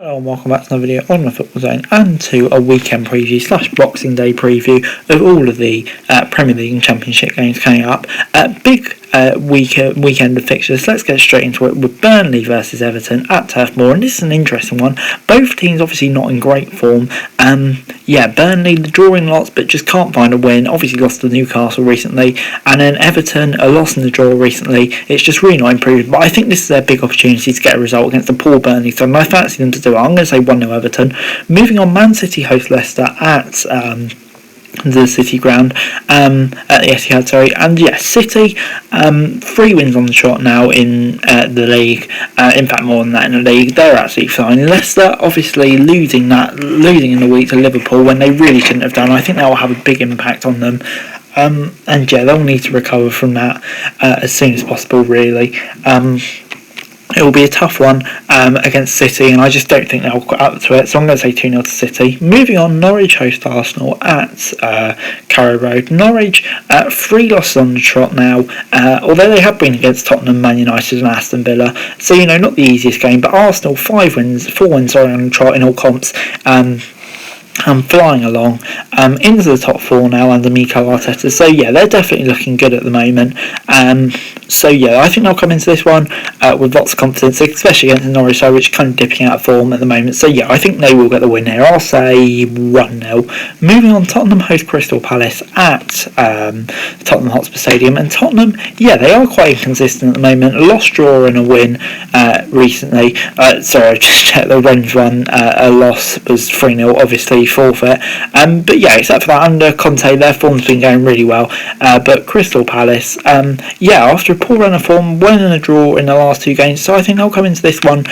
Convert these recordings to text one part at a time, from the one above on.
Hello and welcome back to another video on the Football Zone and to a weekend preview / Boxing Day preview of all of the Premier League and Championship games coming up. Big weekend of fixtures. Let's get straight into it with Burnley versus Everton at Turf Moor, and this is an interesting one. Both teams obviously not in great form. Burnley drawing lots but just can't find a win. Obviously lost to Newcastle recently, and then Everton a loss in the draw recently. It's just really not improved, but I think this is their big opportunity to get a result against the poor Burnley side, and I fancy them to do it. I'm going to say 1-0 Everton. Moving on, Man City host Leicester at the City ground, at the Etihad, and City 3 wins on the trot now in the league. In fact, more than that in the league. They're absolutely fine. Leicester obviously losing in the week to Liverpool when they really shouldn't have done. I think that will have a big impact on them. They'll need to recover from that as soon as possible, really. It will be a tough one against City, and I just don't think they'll get up to it, so I'm going to say 2-0 to City. Moving on, Norwich host Arsenal at Carrow Road. Norwich 3 losses on the trot now, although they have been against Tottenham, Man United and Aston Villa, so not the easiest game, but Arsenal 4 wins on the trot in all comps. Flying along into the top 4 now under Mikel Arteta, so they're definitely looking good at the moment. I think they'll come into this one with lots of confidence, especially against the Norwich side, which is kind of dipping out of form at the moment. So I think they will get the win here. I'll say 1-0. Moving on, Tottenham host Crystal Palace at Tottenham Hotspur Stadium, and Tottenham, they are quite inconsistent at the moment. A loss, draw and a win recently. I just checked the Rangers one. A loss was 3-0, obviously forfeit. Except for that, under Conte, their form's been going really well. But Crystal Palace, after a poor run of form, won in a draw in the last 2 games, so I think they'll come into this one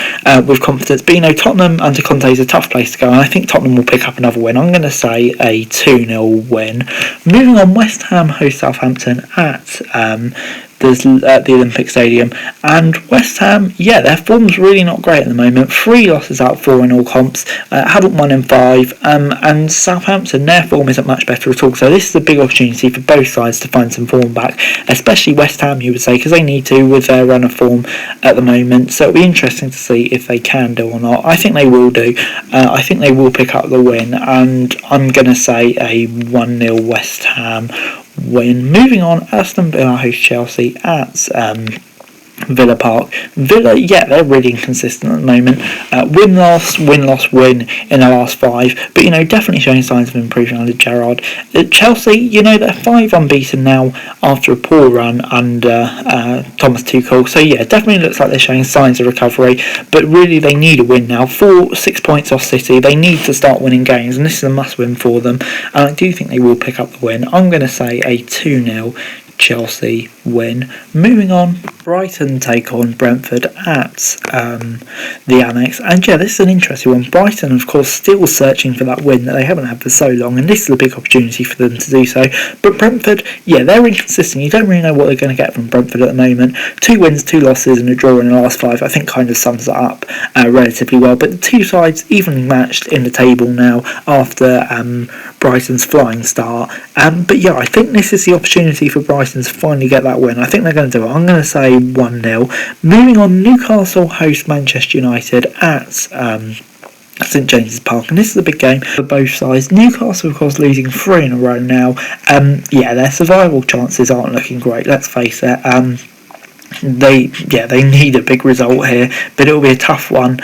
with confidence. But Tottenham under Conte is a tough place to go, and I think Tottenham will pick up another win. I'm going to say a 2-0 win. Moving on, West Ham host Southampton at the Olympic Stadium, and West Ham, their form's really not great at the moment. 3 losses out of 4 in all comps, haven't won in 5, and Southampton, their form isn't much better at all, so this is a big opportunity for both sides to find some form back, especially West Ham, you would say, because they need to with their run of form at the moment, so it'll be interesting to see if they can do or not. I think they will do. I think they will pick up the win, and I'm going to say a 1-0 West Ham win. Moving on, Aston Villa host Chelsea at Villa Park. Villa, they're really inconsistent at the moment. Win-loss, win-loss, win in the last 5, but definitely showing signs of improvement under Gerrard. Chelsea, they're 5 unbeaten now after a poor run under Thomas Tuchel, so definitely looks like they're showing signs of recovery, but really they need a win now. 6 points off City, they need to start winning games, and this is a must-win for them, and I do think they will pick up the win. I'm going to say a 2-0 Chelsea win. Moving on, Brighton take on Brentford at the Annex, and this is an interesting one. Brighton, of course, still searching for that win that they haven't had for so long, and this is a big opportunity for them to do so. But Brentford, they're inconsistent. You don't really know what they're going to get from Brentford at the moment. 2 wins, 2 losses and a draw in the last 5, I think kind of sums it up relatively well. But the 2 sides evenly matched in the table now after Brighton's flying start. I think this is the opportunity for Brighton to finally get that win. I think they're going to do it. I'm going to say 1-0. Moving on, Newcastle host Manchester United at St James's Park, and this is a big game for both sides. Newcastle, of course, losing 3 in a row now. Their survival chances aren't looking great, let's face it. They need a big result here, but it'll be a tough one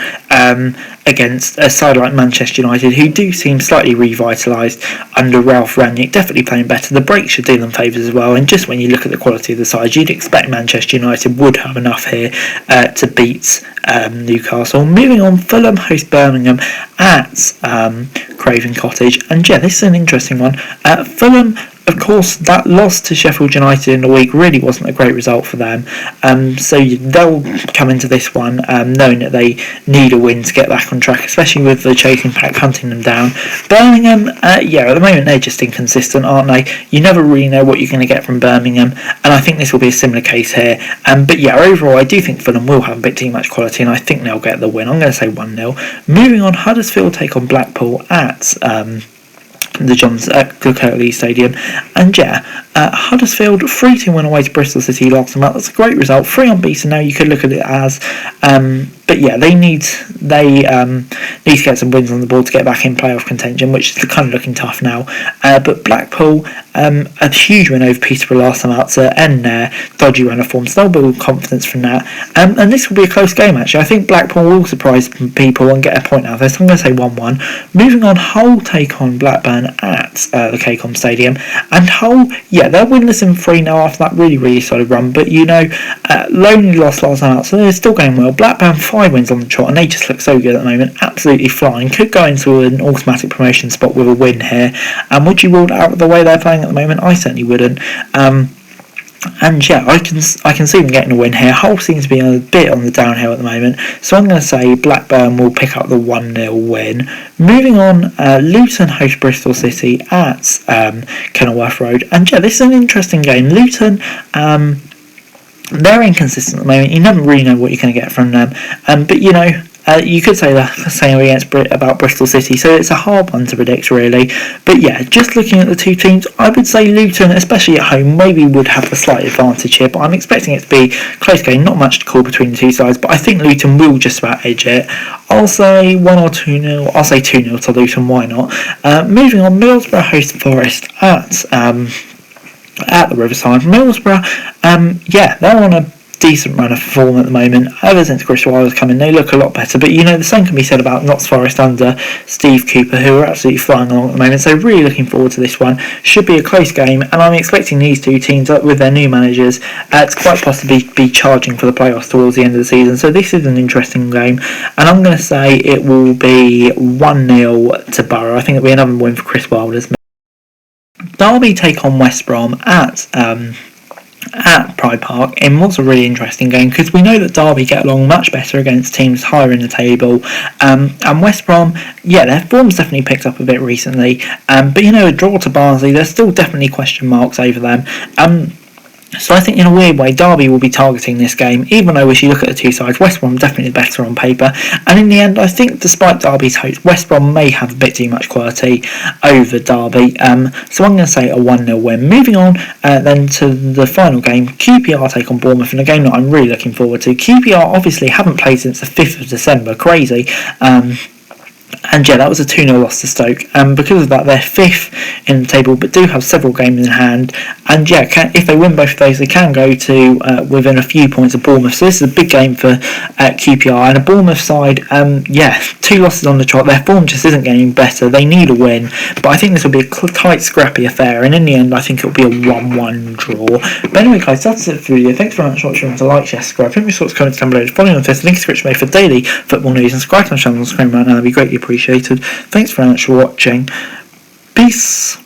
against a side like Manchester United, who do seem slightly revitalised under Ralph Rangnick, definitely playing better. The break should do them favours as well, and just when you look at the quality of the side, you'd expect Manchester United would have enough here to beat Newcastle. Moving on, Fulham host Birmingham at Craven Cottage, and this is an interesting one. Fulham, of course, that loss to Sheffield United in the week really wasn't a great result for them, so they'll come into this one knowing that they need a win to get back on track, especially with the chasing pack hunting them down. Birmingham, at the moment they're just inconsistent, aren't they? You never really know what you're going to get from Birmingham, and I think this will be a similar case here. Overall I do think Fulham will have a bit too much quality, and I think they'll get the win. I'm going to say 1-0. Moving on, Huddersfield take on Blackpool at the Johns at Kirklees Stadium, and Huddersfield 3-2 win away to Bristol City last month. That's a great result. 3 unbeaten now. You could look at it as, but yeah, they need to get some wins on the board to get back in playoff contention, which is kind of looking tough now. But Blackpool, a huge win over Peterborough last time out to end their dodgy run of form. So they'll build confidence from that. And this will be a close game actually. I think Blackpool will surprise people and get a point out of this. I'm going to say 1-1. Moving on, Hull take on Blackburn at the KCOM Stadium, and Hull, yeah, they're winless in 3 now after that really solid run, but lonely lost last time out, so they're still going well. Blackburn 5 wins on the trot, and they just look so good at the moment, absolutely flying, could go into an automatic promotion spot with a win here. And would you rule it out the way they're playing at the moment? I certainly wouldn't. And yeah, I can see them getting a win here. Hull seems to be a bit on the downhill at the moment, so I'm going to say Blackburn will pick up the 1-0 win. Moving on, Luton host Bristol City at Kenilworth Road, and yeah, this is an interesting game. Luton, they're inconsistent at the moment. You never really know what you're going to get from them, but you could say the same about Bristol City, so it's a hard one to predict really. But yeah, just looking at the two teams, I would say Luton, especially at home, maybe would have the slight advantage here, but I'm expecting it to be a close game, not much to call between the two sides, but I think Luton will just about edge it. I'll say 1 or 2-0, I'll say 2-0 to Luton, why not? Moving on, Middlesbrough host Forest at the Riverside. Middlesbrough, they're on a decent run of form at the moment. Ever since Chris Wilder's come in, they look a lot better, but the same can be said about Notts Forest under Steve Cooper, who are absolutely flying along at the moment, so really looking forward to this one. Should be a close game, and I'm expecting these two teams, with their new managers, to quite possibly be charging for the playoffs towards the end of the season, so this is an interesting game, and I'm going to say it will be 1-0 to Borough. I think it'll be another win for Chris Wilder's. Derby take on West Brom at Pride Park in what's a really interesting game, because we know that Derby get along much better against teams higher in the table, and West Brom, their form's definitely picked up a bit recently, but a draw to Barnsley, there's still definitely question marks over them. So I think in a weird way Derby will be targeting this game, even though if you look at the two sides, West Brom definitely better on paper, and in the end I think despite Derby's hopes, West Brom may have a bit too much quality over Derby, so I'm going to say a 1-0 win. Moving on then to the final game, QPR take on Bournemouth, in a game that I'm really looking forward to. QPR obviously haven't played since the 5th of December, crazy, and yeah, that was a 2-0 loss to Stoke. Because of that, they're 5th in the table, but do have several games in hand. And yeah, if they win both of those, they can go to within a few points of Bournemouth. So this is a big game for QPR. And a Bournemouth side, 2 losses on the trot. Their form just isn't getting better. They need a win. But I think this will be a tight, scrappy affair. And in the end, I think it'll be a 1-1 draw. But anyway, guys, that's it for the video. Thanks very much for watching. Remember to like, share, subscribe. Put your thoughts, comments down below. Follow me on Twitter. Link is below for daily football news. And subscribe to my channel on the screen right now. That'd be greatly appreciated. Thanks very much for watching. Peace.